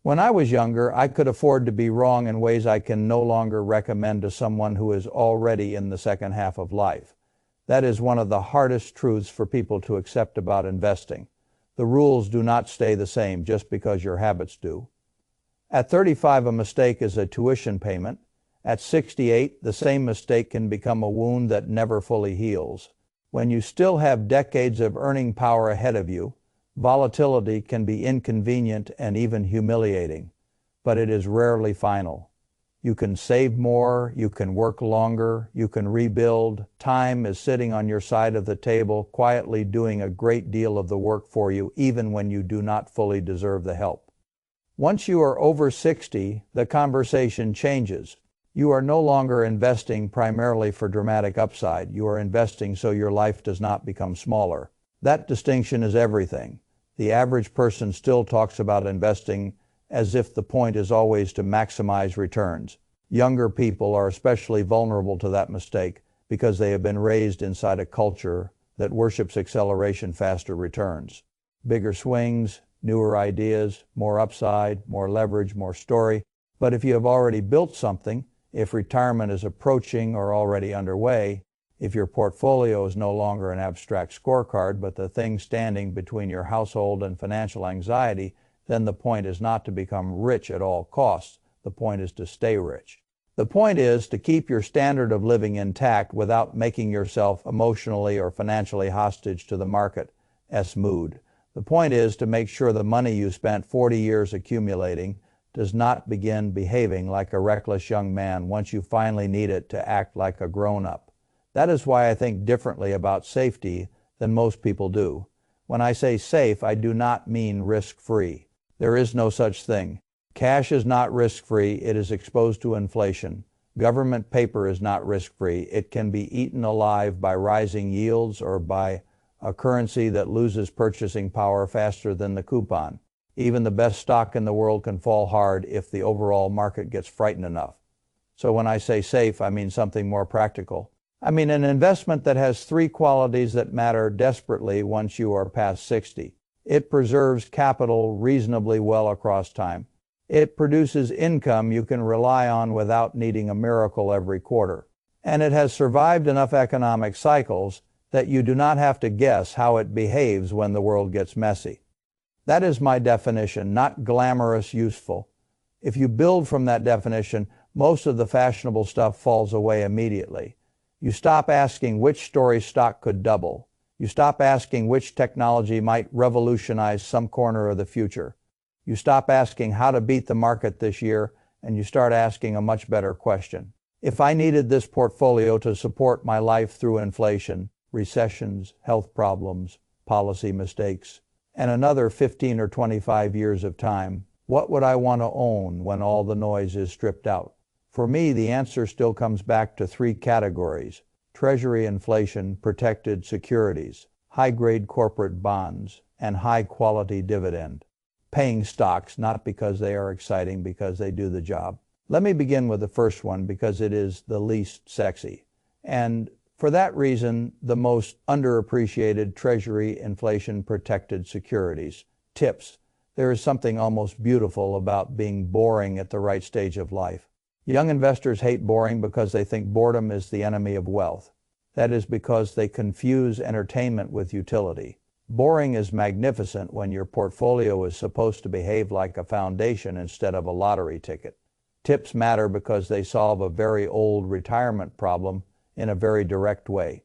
When I was younger, I could afford to be wrong in ways I can no longer recommend to someone who is already in the second half of life. That is one of the hardest truths for people to accept about investing. The rules do not stay the same just because your habits do. At 35, a mistake is a tuition payment. At 68, the same mistake can become a wound that never fully heals. When you still have decades of earning power ahead of you, volatility can be inconvenient and even humiliating, but it is rarely final. You can save more, you can work longer, you can rebuild. Time is sitting on your side of the table, quietly doing a great deal of the work for you, even when you do not fully deserve the help. Once you are over 60, the conversation changes. You are no longer investing primarily for dramatic upside. You are investing so your life does not become smaller. That distinction is everything. The average person still talks about investing as if the point is always to maximize returns. Younger people are especially vulnerable to that mistake because they have been raised inside a culture that worships acceleration, faster returns. Bigger swings, newer ideas, more upside, more leverage, more story. But if you have already built something, if retirement is approaching or already underway, if your portfolio is no longer an abstract scorecard but the thing standing between your household and financial anxiety, then the point is not to become rich at all costs. The point is to stay rich. The point is to keep your standard of living intact without making yourself emotionally or financially hostage to the market's mood. The point is to make sure the money you spent 40 years accumulating does not begin behaving like a reckless young man once you finally need it to act like a grown-up. That is why I think differently about safety than most people do. When I say safe, I do not mean risk-free. There is no such thing. Cash is not risk-free. It is exposed to inflation. Government paper is not risk-free. It can be eaten alive by rising yields or by a currency that loses purchasing power faster than the coupon. Even the best stock in the world can fall hard if the overall market gets frightened enough. So when I say safe, I mean something more practical. I mean an investment that has three qualities that matter desperately once you are past 60. It preserves capital reasonably well across time. It produces income you can rely on without needing a miracle every quarter. And it has survived enough economic cycles that you do not have to guess how it behaves when the world gets messy. That is my definition, not glamorous useful. If you build from that definition, most of the fashionable stuff falls away immediately. You stop asking which story stock could double. You stop asking which technology might revolutionize some corner of the future. You stop asking how to beat the market this year, and you start asking a much better question. If I needed this portfolio to support my life through inflation, recessions, health problems, policy mistakes, and another 15 or 25 years of time, what would I want to own when all the noise is stripped out? For me, the answer still comes back to three categories: Treasury inflation protected securities, high-grade corporate bonds, and high-quality dividend. Paying stocks, not because they are exciting, because they do the job. Let me begin with the first one because it is the least sexy. And for that reason, the most underappreciated: Treasury inflation protected securities. Tips. There is something almost beautiful about being boring at the right stage of life. Young investors hate boring because they think boredom is the enemy of wealth. That is because they confuse entertainment with utility. Boring is magnificent when your portfolio is supposed to behave like a foundation instead of a lottery ticket. Tips matter because they solve a very old retirement problem in a very direct way.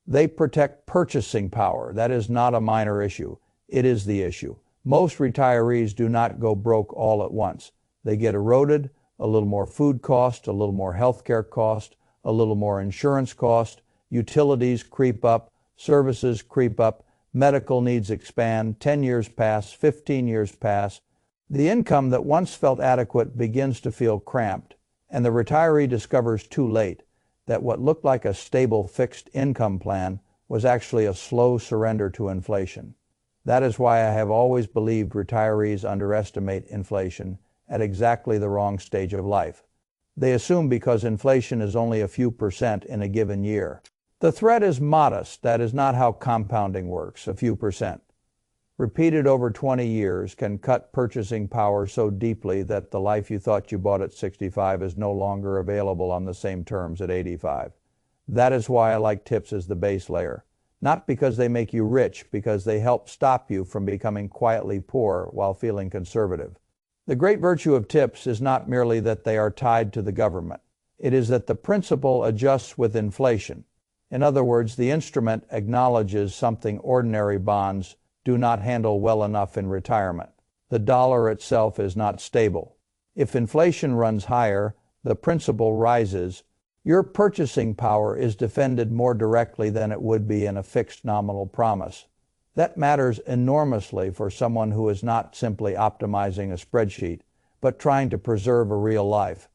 They protect purchasing power. That is not a minor issue. It is the issue. Most retirees do not go broke all at once. They get eroded, a little more food cost, a little more healthcare cost, a little more insurance cost, utilities creep up, services creep up, medical needs expand, 10 years pass, 15 years pass. The income that once felt adequate begins to feel cramped, and the retiree discovers too late that what looked like a stable fixed income plan was actually a slow surrender to inflation. That is why I have always believed retirees underestimate inflation at exactly the wrong stage of life. They assume because inflation is only a few percent in a given year. The threat is modest. That is not how compounding works, a few percent. repeated over 20 years, can cut purchasing power so deeply that the life you thought you bought at 65 is no longer available on the same terms at 85. That is why I like tips as the base layer. Not because they make you rich, because they help stop you from becoming quietly poor while feeling conservative. The great virtue of tips is not merely that they are tied to the government. It is that the principal adjusts with inflation. In other words, the instrument acknowledges something ordinary bonds do not handle well enough in retirement. The dollar itself is not stable. If inflation runs higher, the principal rises. Your purchasing power is defended more directly than it would be in a fixed nominal promise. That matters enormously for someone who is not simply optimizing a spreadsheet, but trying to preserve a real life.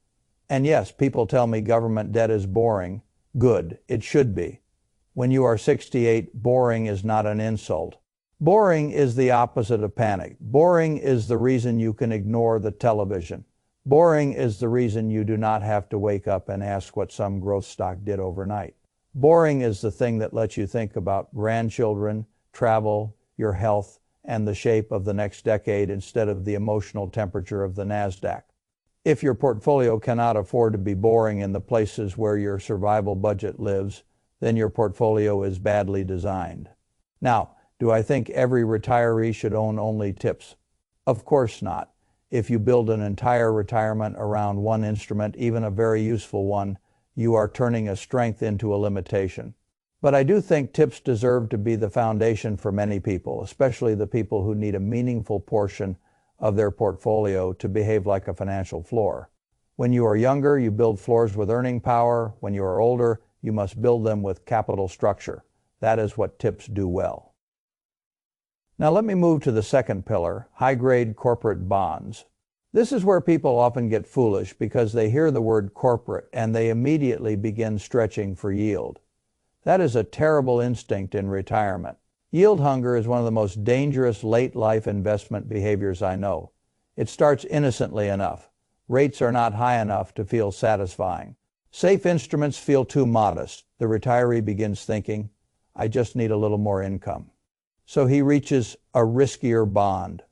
And yes, people tell me government debt is boring. Good, it should be. When you are 68, boring is not an insult. Boring is the opposite of panic. Boring is the reason you can ignore the television. Boring is the reason you do not have to wake up and ask what some growth stock did overnight. Boring is the thing that lets you think about grandchildren, travel, your health, and the shape of the next decade instead of the emotional temperature of the NASDAQ. If your portfolio cannot afford to be boring in the places where your survival budget lives, then your portfolio is badly designed. Now, do I think every retiree should own only tips? Of course not. If you build an entire retirement around one instrument, even a very useful one, you are turning a strength into a limitation. But I do think tips deserve to be the foundation for many people, especially the people who need a meaningful portion of their portfolio to behave like a financial floor. When you are younger, you build floors with earning power. When you are older, you must build them with capital structure. That is what tips do well. Now let me move to the second pillar, high-grade corporate bonds. This is where people often get foolish because they hear the word corporate and they immediately begin stretching for yield. That is a terrible instinct in retirement. Yield hunger is one of the most dangerous late-life investment behaviors I know. It starts innocently enough. Rates are not high enough to feel satisfying. Safe instruments feel too modest. The retiree begins thinking, I just need a little more income. So he reaches a riskier bond,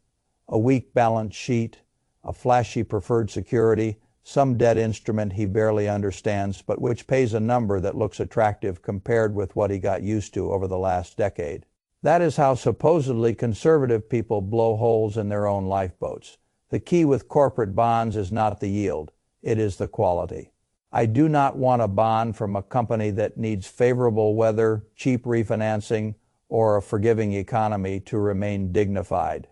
a weak balance sheet, a flashy preferred security, some debt instrument he barely understands, but which pays a number that looks attractive compared with what he got used to over the last decade. That is how supposedly conservative people blow holes in their own lifeboats. The key with corporate bonds is not the yield, it is the quality. I do not want a bond from a company that needs favorable weather, cheap refinancing, or a forgiving economy to remain dignified.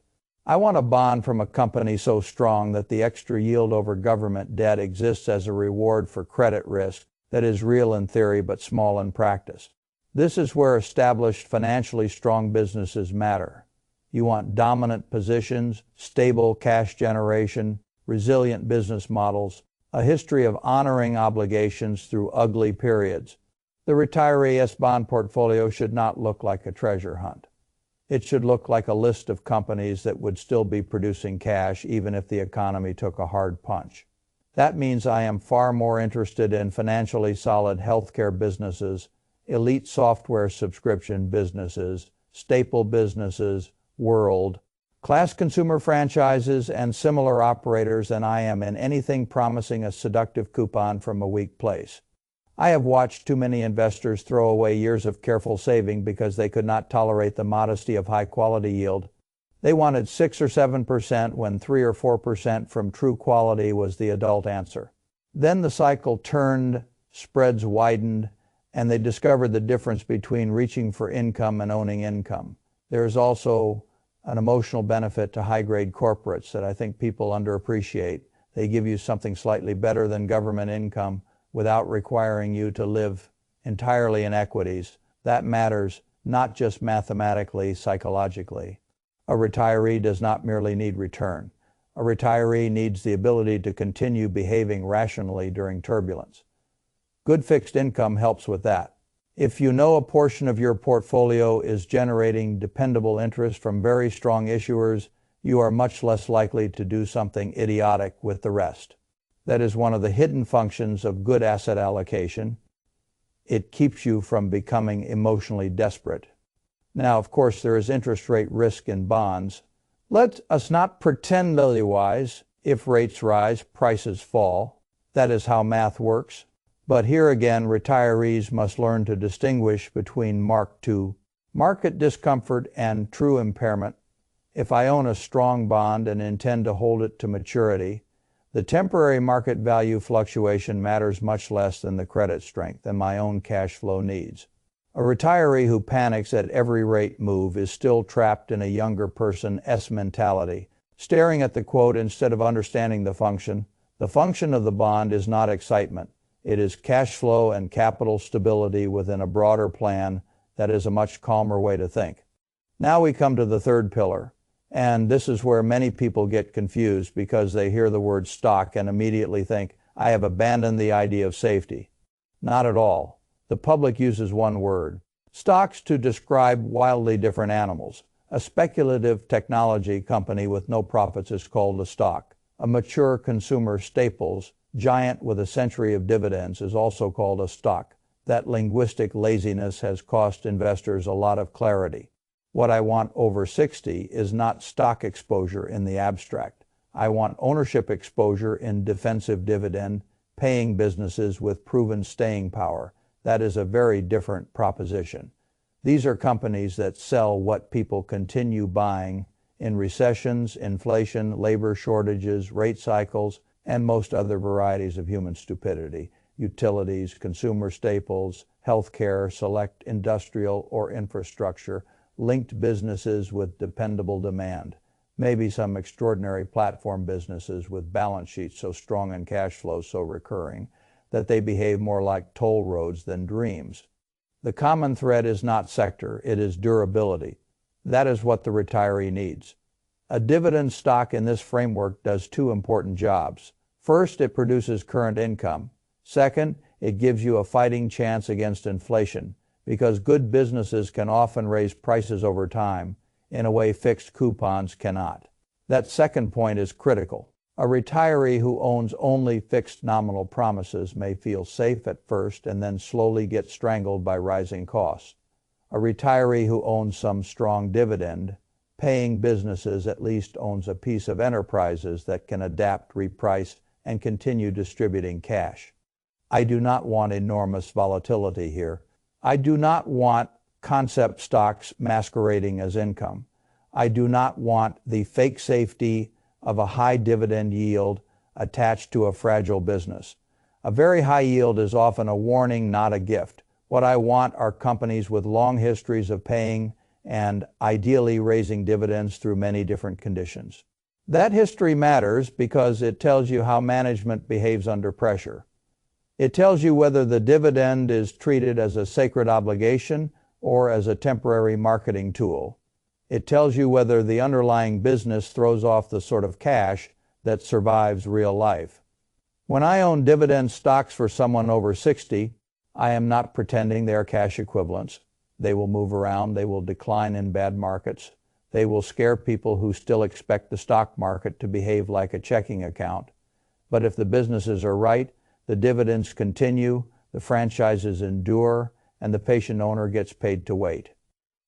I want a bond from a company so strong that the extra yield over government debt exists as a reward for credit risk that is real in theory but small in practice. This is where established financially strong businesses matter. You want dominant positions, stable cash generation, resilient business models, a history of honoring obligations through ugly periods. The retiree bond portfolio should not look like a treasure hunt. It should look like a list of companies that would still be producing cash even if the economy took a hard punch. That means I am far more interested in financially solid healthcare businesses, elite software subscription businesses, staple businesses, world-class consumer franchises, and similar operators than I am in anything promising a seductive coupon from a weak place. I have watched too many investors throw away years of careful saving because they could not tolerate the modesty of high-quality yield. They wanted 6 or 7% when 3 or 4% from true quality was the adult answer. Then the cycle turned, spreads widened, and they discovered the difference between reaching for income and owning income. There is also an emotional benefit to high-grade corporates that I think people underappreciate. They give you something slightly better than government income without requiring you to live entirely in equities. That matters not just mathematically, psychologically. A retiree does not merely need return. A retiree needs the ability to continue behaving rationally during turbulence. Good fixed income helps with that. If you know a portion of your portfolio is generating dependable interest from very strong issuers, you are much less likely to do something idiotic with the rest. That is one of the hidden functions of good asset allocation. It keeps you from becoming emotionally desperate. Now, of course, there is interest rate risk in bonds. Let us not pretend otherwise. If rates rise, prices fall. That is how math works. But here again, retirees must learn to distinguish between market discomfort and true impairment. If I own a strong bond and intend to hold it to maturity, the temporary market value fluctuation matters much less than the credit strength and my own cash flow needs. A retiree who panics at every rate move is still trapped in a younger person's mentality, staring at the quote instead of understanding the function. The function of the bond is not excitement. It is cash flow and capital stability within a broader plan. That is a much calmer way to think. Now we come to the third pillar, and this is where many people get confused because they hear the word stock and immediately think, I have abandoned the idea of safety. Not at all. The public uses one word, stocks, to describe wildly different animals. A speculative technology company with no profits is called a stock. A mature consumer staples giant with a century of dividends is also called a stock. That linguistic laziness has cost investors a lot of clarity. What I want over 60 is not stock exposure in the abstract. I want ownership exposure in defensive dividend, paying businesses with proven staying power. That is a very different proposition. These are companies that sell what people continue buying in recessions, inflation, labor shortages, rate cycles, and most other varieties of human stupidity. Utilities, consumer staples, healthcare, select industrial or infrastructure, linked businesses with dependable demand, maybe some extraordinary platform businesses with balance sheets so strong and cash flows so recurring that they behave more like toll roads than dreams. The common thread is not sector, it is durability. That is what the retiree needs. A dividend stock in this framework does two important jobs. First, it produces current income. Second, it gives you a fighting chance against inflation, because good businesses can often raise prices over time in a way fixed coupons cannot. That second point is critical. A retiree who owns only fixed nominal promises may feel safe at first and then slowly get strangled by rising costs. A retiree who owns some strong dividend paying businesses at least owns a piece of enterprises that can adapt, reprice, and continue distributing cash. I do not want enormous volatility here. I do not want concept stocks masquerading as income. I do not want the fake safety of a high dividend yield attached to a fragile business. A very high yield is often a warning, not a gift. What I want are companies with long histories of paying and ideally raising dividends through many different conditions. That history matters because it tells you how management behaves under pressure. It tells you whether the dividend is treated as a sacred obligation or as a temporary marketing tool. It tells you whether the underlying business throws off the sort of cash that survives real life. When I own dividend stocks for someone over 60, I am not pretending they are cash equivalents. They will move around, they will decline in bad markets, they will scare people who still expect the stock market to behave like a checking account. But if the businesses are right, the dividends continue, the franchises endure, and the patient owner gets paid to wait.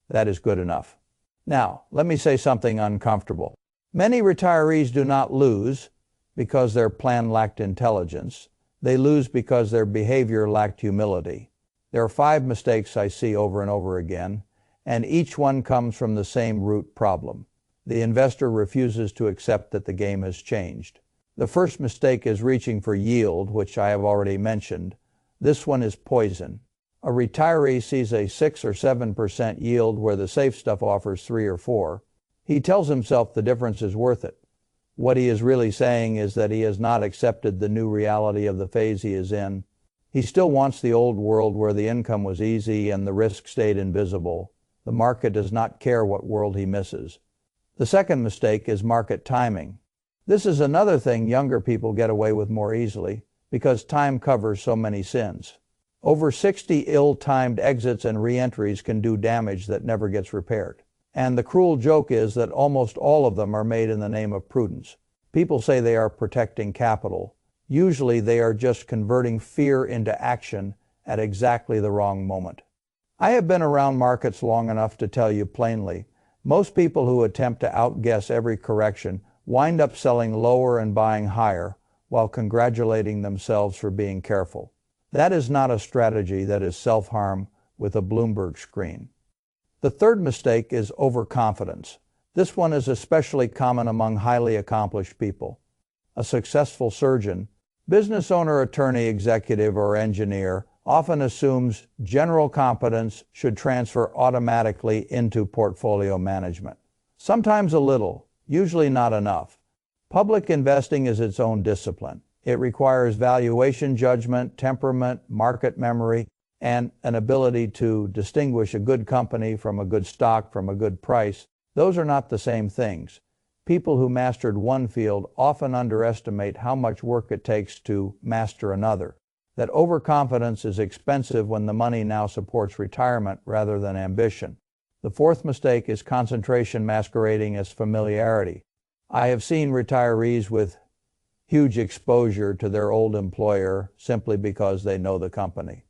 That is good enough. Now, let me say something uncomfortable. Many retirees do not lose because their plan lacked intelligence. They lose because their behavior lacked humility. There are 5 mistakes I see over and over again, and each one comes from the same root problem. The investor refuses to accept that the game has changed. The first mistake is reaching for yield, which I have already mentioned. This one is poison. A retiree sees a 6 or 7% yield where the safe stuff offers 3 or 4. He tells himself the difference is worth it. What he is really saying is that he has not accepted the new reality of the phase he is in. He still wants the old world where the income was easy and the risk stayed invisible. The market does not care what world he misses. The second mistake is market timing. This is another thing younger people get away with more easily because time covers so many sins. Over 60 ill-timed exits and re-entries can do damage that never gets repaired. And the cruel joke is that almost all of them are made in the name of prudence. People say they are protecting capital. Usually they are just converting fear into action at exactly the wrong moment. I have been around markets long enough to tell you plainly, most people who attempt to outguess every correction wind up selling lower and buying higher while congratulating themselves for being careful. That is not a strategy, that is self-harm with a Bloomberg screen. The third mistake is overconfidence. This one is especially common among highly accomplished people. A successful surgeon, business owner, attorney, executive, or engineer often assumes general competence should transfer automatically into portfolio management. Sometimes a little, usually not enough. Public investing is its own discipline. It requires valuation judgment, temperament, market memory, and an ability to distinguish a good company from a good stock from a good price. Those are not the same things. People who mastered one field often underestimate how much work it takes to master another. That overconfidence is expensive when the money now supports retirement rather than ambition. The fourth mistake is concentration masquerading as familiarity. I have seen retirees with huge exposure to their old employer simply because they know the company.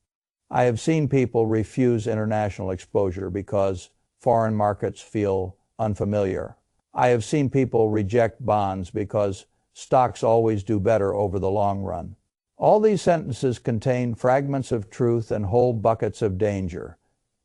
I have seen people refuse international exposure because foreign markets feel unfamiliar. I have seen people reject bonds because stocks always do better over the long run. All these sentences contain fragments of truth and whole buckets of danger.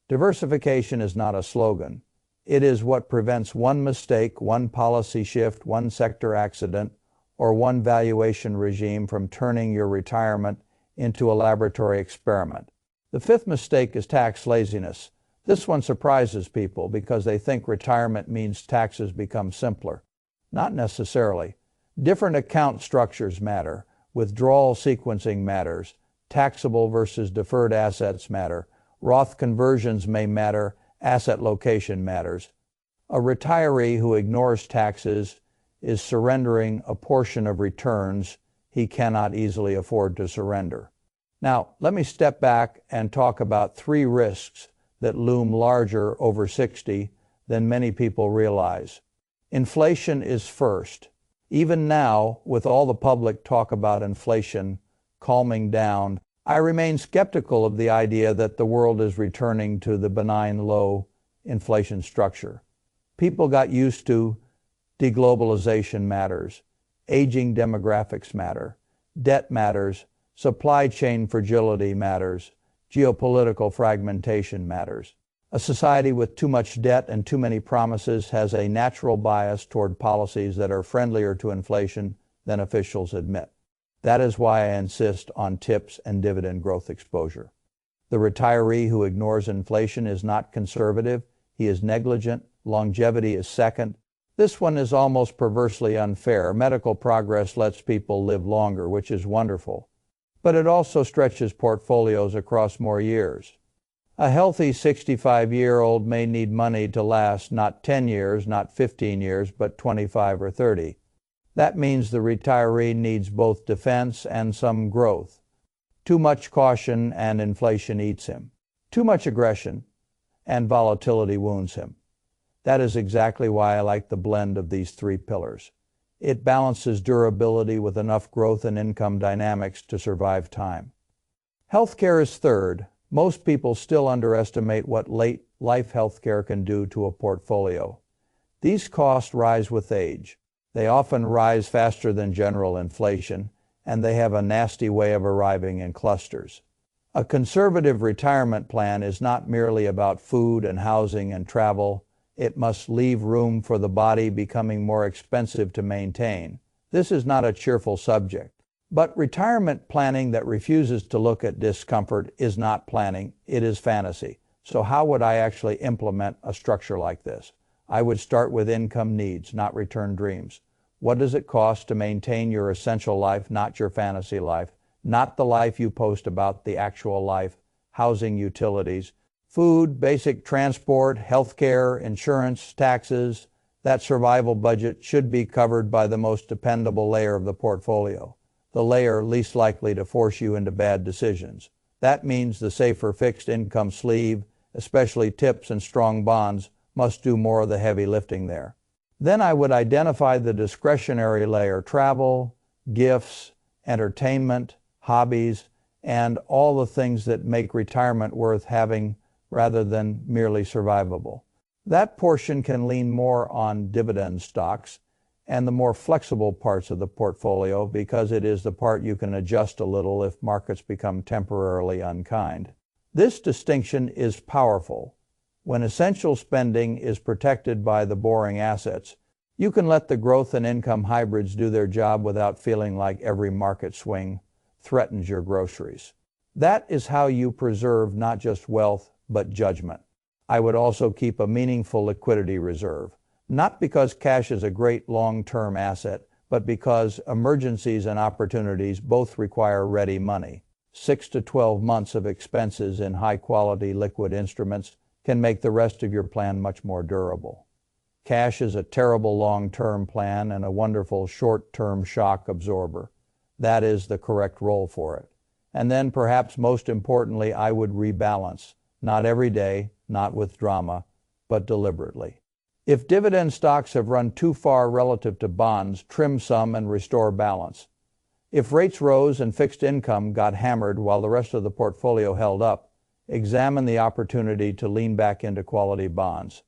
Diversification is not a slogan. It is what prevents one mistake, one policy shift, one sector accident, or one valuation regime from turning your retirement into a laboratory experiment. The fifth mistake is tax laziness. This one surprises people because they think retirement means taxes become simpler. Not necessarily. Different account structures matter. Withdrawal sequencing matters. Taxable versus deferred assets matter. Roth conversions may matter. Asset location matters. A retiree who ignores taxes is surrendering a portion of returns he cannot easily afford to surrender. Now, let me step back and talk about three risks that loom larger over 60 than many people realize. Inflation is first. Even now, with all the public talk about inflation calming down, I remain skeptical of the idea that the world is returning to the benign low inflation structure. People got used to deglobalization matters, aging demographics matter, debt matters, supply chain fragility matters, geopolitical fragmentation matters. A society with too much debt and too many promises has a natural bias toward policies that are friendlier to inflation than officials admit. That is why I insist on TIPS and dividend growth exposure. The retiree who ignores inflation is not conservative, he is negligent, longevity is second. This one is almost perversely unfair. Medical progress lets people live longer, which is wonderful, but it also stretches portfolios across more years. A healthy 65-year-old may need money to last not 10 years, not 15 years, but 25 or 30. That means the retiree needs both defense and some growth. Too much caution and inflation eats him. Too much aggression and volatility wounds him. That is exactly why I like the blend of these three pillars. It balances durability with enough growth and income dynamics to survive time. Healthcare is third. Most people still underestimate what late life healthcare can do to a portfolio. These costs rise with age. They often rise faster than general inflation, and they have a nasty way of arriving in clusters. A conservative retirement plan is not merely about food and housing and travel. It must leave room for the body becoming more expensive to maintain. This is not a cheerful subject. But retirement planning that refuses to look at discomfort is not planning, it is fantasy. So how would I actually implement a structure like this? I would start with income needs, not return dreams. What does it cost to maintain your essential life, not your fantasy life, not the life you post about, the actual life, housing, utilities, food, basic transport, healthcare, insurance, taxes? That survival budget should be covered by the most dependable layer of the portfolio, the layer least likely to force you into bad decisions. That means the safer fixed income sleeve, especially TIPS and strong bonds, must do more of the heavy lifting there. Then I would identify the discretionary layer: travel, gifts, entertainment, hobbies, and all the things that make retirement worth having rather than merely survivable. That portion can lean more on dividend stocks and the more flexible parts of the portfolio because it is the part you can adjust a little if markets become temporarily unkind. This distinction is powerful. When essential spending is protected by the boring assets, you can let the growth and income hybrids do their job without feeling like every market swing threatens your groceries. That is how you preserve not just wealth, but judgment. I would also keep a meaningful liquidity reserve, not because cash is a great long-term asset, but because emergencies and opportunities both require ready money. 6 to 12 months of expenses in high-quality liquid instruments can make the rest of your plan much more durable. Cash is a terrible long-term plan and a wonderful short-term shock absorber. That is the correct role for it. And then perhaps most importantly, I would rebalance. Not every day, not with drama, but deliberately. If dividend stocks have run too far relative to bonds, trim some and restore balance. If rates rose and fixed income got hammered while the rest of the portfolio held up, examine the opportunity to lean back into quality bonds.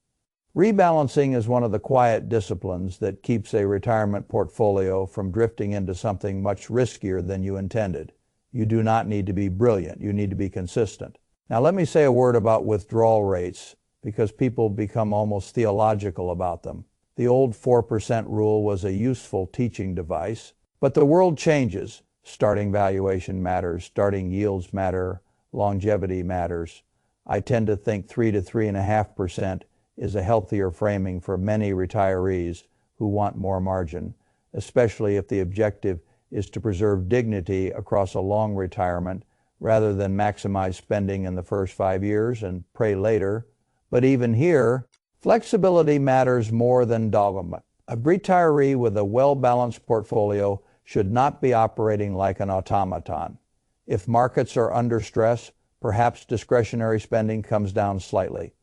Rebalancing is one of the quiet disciplines that keeps a retirement portfolio from drifting into something much riskier than you intended. You do not need to be brilliant. You need to be consistent. Now let me say a word about withdrawal rates because people become almost theological about them. The old 4% rule was a useful teaching device, but the world changes. Starting valuation matters, starting yields matter, longevity matters. I tend to think 3 to 3.5% is a healthier framing for many retirees who want more margin, especially if the objective is to preserve dignity across a long retirement rather than maximize spending in the first 5 years and pray later. But even here, flexibility matters more than dogma. A retiree with a well-balanced portfolio should not be operating like an automaton. If markets are under stress, perhaps discretionary spending comes down slightly.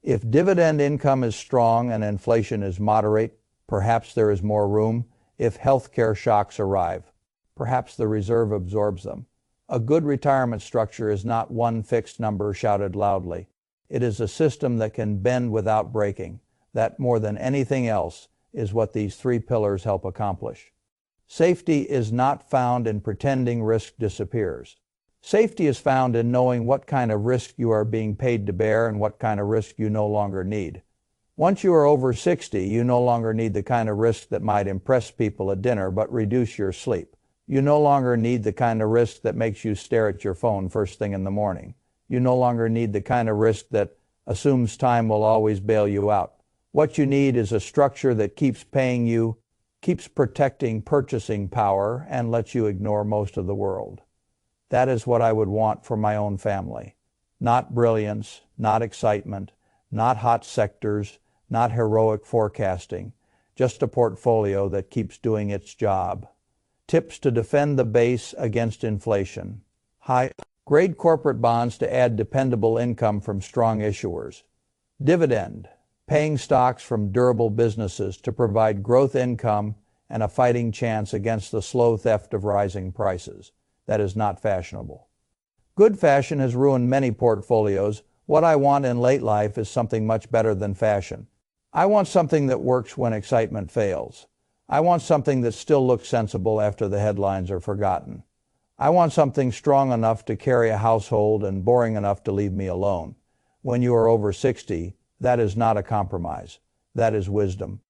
If dividend income is strong and inflation is moderate, perhaps there is more room. If healthcare shocks arrive, perhaps the reserve absorbs them. A good retirement structure is not one fixed number shouted loudly. It is a system that can bend without breaking. That, more than anything else, is what these 3 pillars help accomplish. Safety is not found in pretending risk disappears. Safety is found in knowing what kind of risk you are being paid to bear and what kind of risk you no longer need. Once you are over 60, you no longer need the kind of risk that might impress people at dinner but reduce your sleep. You no longer need the kind of risk that makes you stare at your phone first thing in the morning. You no longer need the kind of risk that assumes time will always bail you out. What you need is a structure that keeps paying you, keeps protecting purchasing power, and lets you ignore most of the world. That is what I would want for my own family. Not brilliance, not excitement, not hot sectors, not heroic forecasting, just a portfolio that keeps doing its job. Tips to defend the base against inflation. High-grade corporate bonds to add dependable income from strong issuers. Dividend, paying stocks from durable businesses to provide growth income and a fighting chance against the slow theft of rising prices. That is not fashionable. Good fashion has ruined many portfolios. What I want in late life is something much better than fashion. I want something that works when excitement fails. I want something that still looks sensible after the headlines are forgotten. I want something strong enough to carry a household and boring enough to leave me alone. When you are over 60, that is not a compromise. That is wisdom.